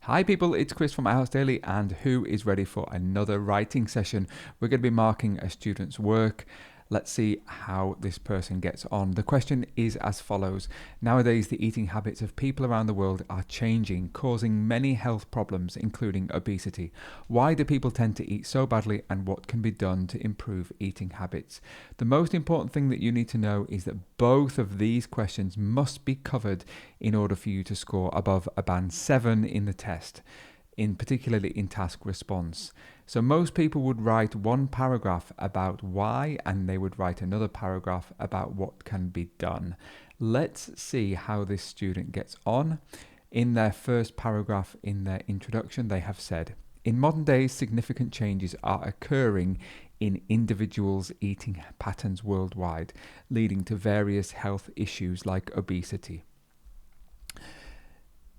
Hi people, it's Chris from IELTS Daily, and who is ready for another writing session? We're going to be marking a student's work. Let's see how this person gets on. The question is as follows. Nowadays, the eating habits of people around the world are changing, causing many health problems, including obesity. Why do people tend to eat so badly, and what can be done to improve eating habits? The most important thing that you need to know is that both of these questions must be covered in order for you to score above a band 7 in the test, particularly in task response. So most people would write one paragraph about why, and they would write another paragraph about what can be done. Let's see how this student gets on. In their first paragraph in their introduction, they have said, in modern days, significant changes are occurring in individuals' eating patterns worldwide, leading to various health issues like obesity.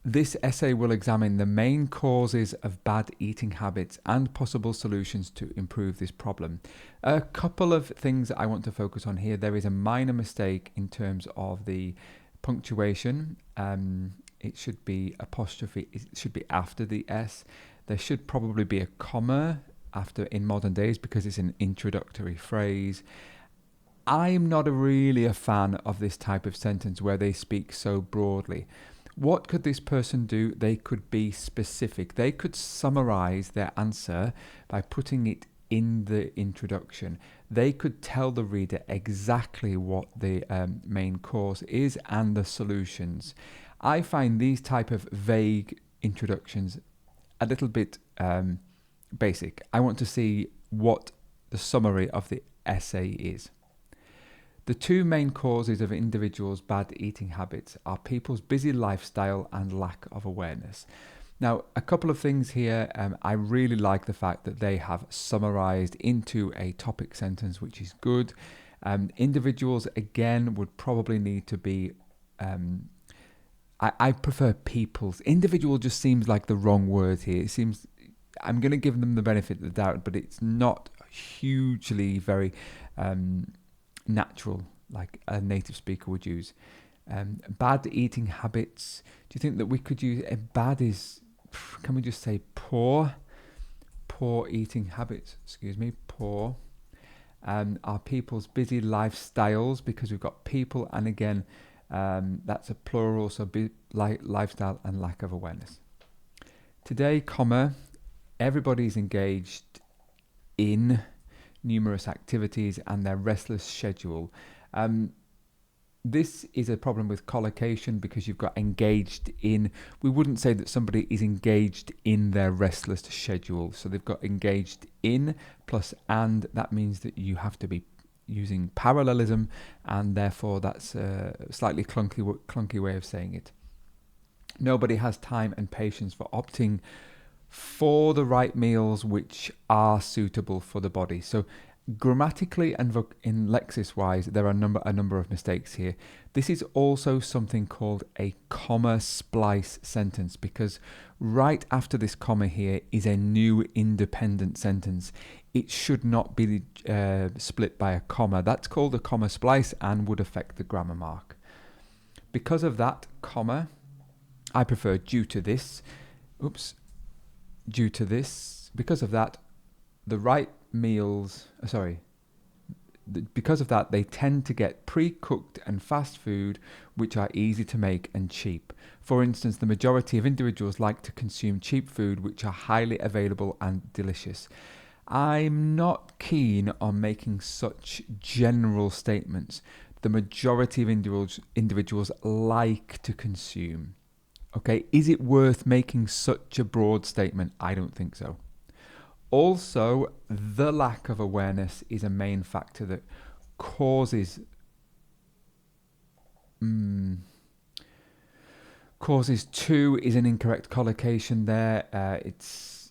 This essay will examine the main causes of bad eating habits and possible solutions to improve this problem. A couple of things that I want to focus on here. There is a minor mistake in terms of the punctuation. It should be apostrophe, it should be after the S. There should probably be a comma after in modern days because it's an introductory phrase. I'm not really a fan of this type of sentence where they speak so broadly. What could this person do? They could be specific. They could summarize their answer by putting it in the introduction. They could tell the reader exactly what the main cause is and the solutions. I find these type of vague introductions a little bit basic. I want to see what the summary of the essay is. The two main causes of individuals' bad eating habits are people's busy lifestyle and lack of awareness. Now, a couple of things here. I really like the fact that they have summarized into a topic sentence, which is good. Individuals, again, would probably need to be... I prefer people's. Individual just seems like the wrong word here. It seems... I'm going to give them the benefit of the doubt, but it's not hugely very... natural, like a native speaker would use. Bad eating habits. Do you think that we could use bad is, can we just say poor eating habits, poor, are people's busy lifestyles, because we've got people, and again, that's a plural, so lifestyle and lack of awareness. Today, comma, everybody's engaged in numerous activities and their restless schedule. This is a problem with collocation because you've got engaged in. We wouldn't say that somebody is engaged in their restless schedule. So they've got engaged in plus and. That means that you have to be using parallelism, and therefore that's a slightly clunky way of saying it. Nobody has time and patience for opting for the right meals which are suitable for the body. So grammatically and in lexis wise, there are a number of mistakes here. This is also something called a comma splice sentence, because right after this comma here is a new independent sentence. It should not be split by a comma. That's called a comma splice and would affect the grammar mark. Because of that, comma, I prefer due to this. Due to this, because of that, the right meals, because of that, they tend to get pre-cooked and fast food, which are easy to make and cheap. For instance, the majority of individuals like to consume cheap food, which are highly available and delicious. I'm not keen on making such general statements. The majority of individuals like to consume. Okay, is it worth making such a broad statement? I don't think so. Also, the lack of awareness is a main factor that causes to is an incorrect collocation there.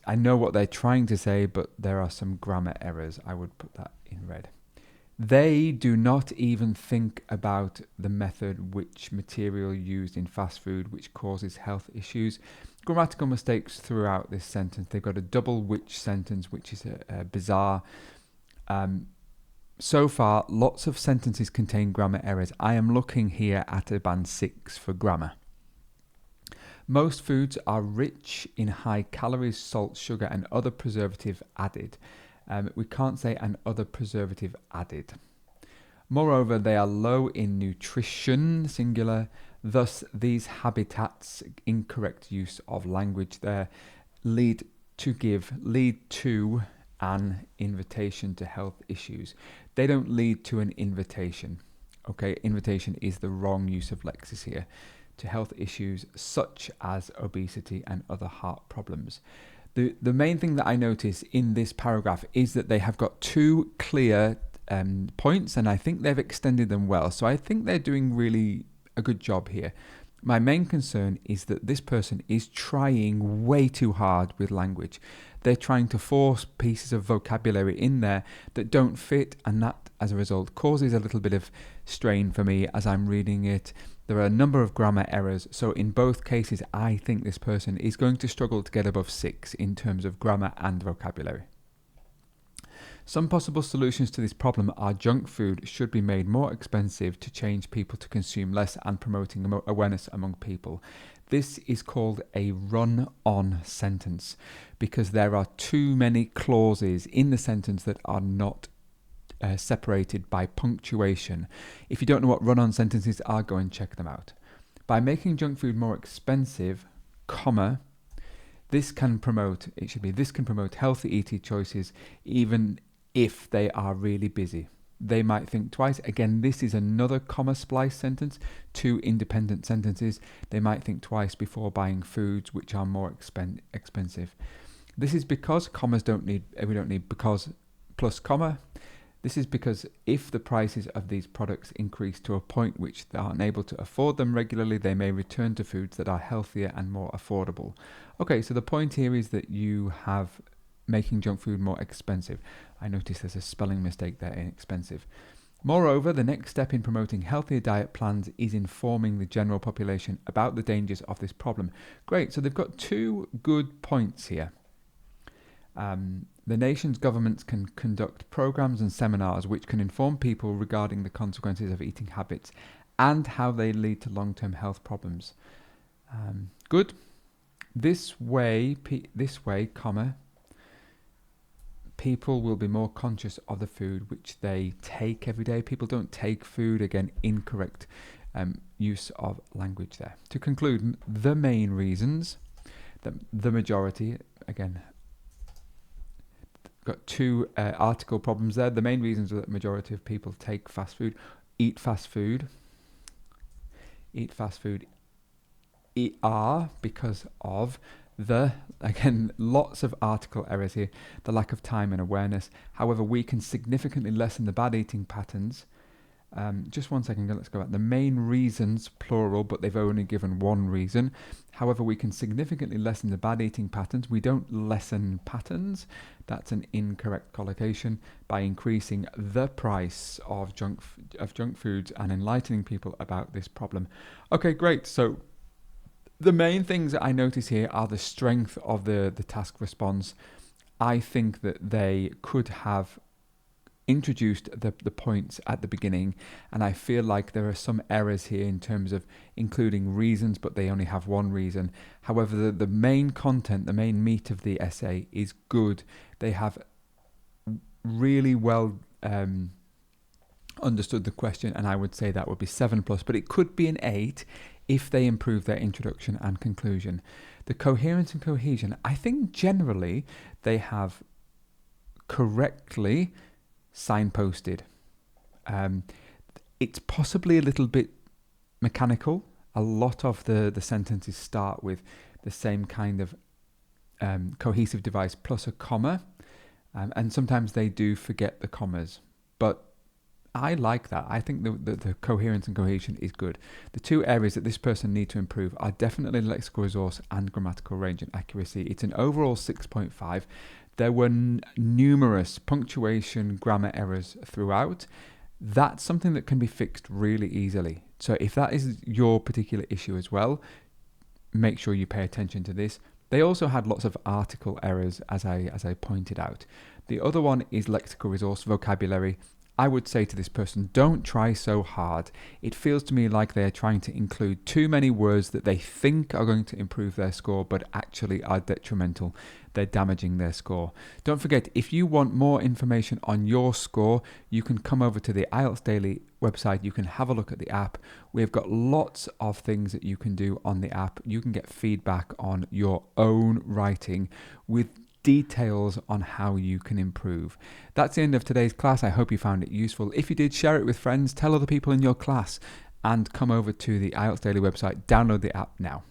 I know what they're trying to say, but there are some grammar errors. I would put that in red. They do not even think about the method which material used in fast food which causes health issues. Grammatical mistakes throughout this sentence. They've got a double which sentence, which is bizarre. So far, lots of sentences contain grammar errors. I am looking here at a band 6 for grammar. Most foods are rich in high calories, salt, sugar, and other preservative added. We can't say an other preservative added. Moreover, they are low in nutrition, singular. Thus, these habitats, incorrect use of language there, lead to an invitation to health issues. They don't lead to an invitation. Okay, invitation is the wrong use of lexis here. To health issues such as obesity and other heart problems. The main thing that I notice in this paragraph is that they have got two clear points, and I think they've extended them well. So I think they're doing really a good job here. My main concern is that this person is trying way too hard with language. They're trying to force pieces of vocabulary in there that don't fit, and that, as a result, causes a little bit of strain for me as I'm reading it. There are a number of grammar errors, so in both cases, I think this person is going to struggle to get above 6 in terms of grammar and vocabulary. Some possible solutions to this problem are junk food should be made more expensive to change people to consume less and promoting awareness among people. This is called a run-on sentence because there are too many clauses in the sentence that are not separated by punctuation. If you don't know what run-on sentences are, go and check them out. By making junk food more expensive, comma, this can promote healthy eating choices even if they are really busy. They might think twice. Again, this is another comma splice sentence, two independent sentences. They might think twice before buying foods which are more expensive. This is because we don't need because plus comma. This is because if the prices of these products increase to a point which they are unable to afford them regularly, they may return to foods that are healthier and more affordable. Okay, so the point here is that you have making junk food more expensive. I notice there's a spelling mistake there in expensive. Moreover, the next step in promoting healthier diet plans is informing the general population about the dangers of this problem. Great, so they've got two good points here. The nation's governments can conduct programs and seminars which can inform people regarding the consequences of eating habits and how they lead to long-term health problems. Good. This way, comma, people will be more conscious of the food which they take every day. People don't take food. Again, incorrect use of language there. To conclude, the main reasons, the majority, again, got two article problems there. The main reasons that the majority of people take fast food, eat fast food are because of again, lots of article errors here, the lack of time and awareness. However, we can significantly lessen the bad eating patterns. Just one second, let's go back. The main reasons, plural, but they've only given one reason. However, we can significantly lessen the bad eating patterns. We don't lessen patterns. That's an incorrect collocation. By increasing the price of junk foods and enlightening people about this problem. Okay, great. So the main things that I notice here are the strength of the task response. I think that they could have introduced the points at the beginning, and I feel like there are some errors here in terms of including reasons, but they only have one reason. However, the main content, the main meat of the essay is good. They have really well understood the question, and I would say that would be 7+, but it could be an 8 if they improve their introduction and conclusion. The coherence and cohesion, I think generally they have correctly signposted. It's possibly a little bit mechanical. A lot of the sentences start with the same kind of cohesive device plus a comma, and sometimes they do forget the commas, but I like that. I think the coherence and cohesion is good. The two areas that this person needs to improve are definitely lexical resource and grammatical range and accuracy. It's an overall 6.5. There were numerous punctuation, grammar errors throughout. That's something that can be fixed really easily. So if that is your particular issue as well, make sure you pay attention to this. They also had lots of article errors, as I pointed out. The other one is lexical resource vocabulary. I would say to this person, don't try so hard. It feels to me like they are trying to include too many words that they think are going to improve their score, but actually are detrimental. They're damaging their score. Don't forget, if you want more information on your score, you can come over to the IELTS Daily website. You can have a look at the app. We've got lots of things that you can do on the app. You can get feedback on your own writing with details on how you can improve. That's the end of today's class. I hope you found it useful. If you did, share it with friends, tell other people in your class, and come over to the IELTS Daily website. Download the app now.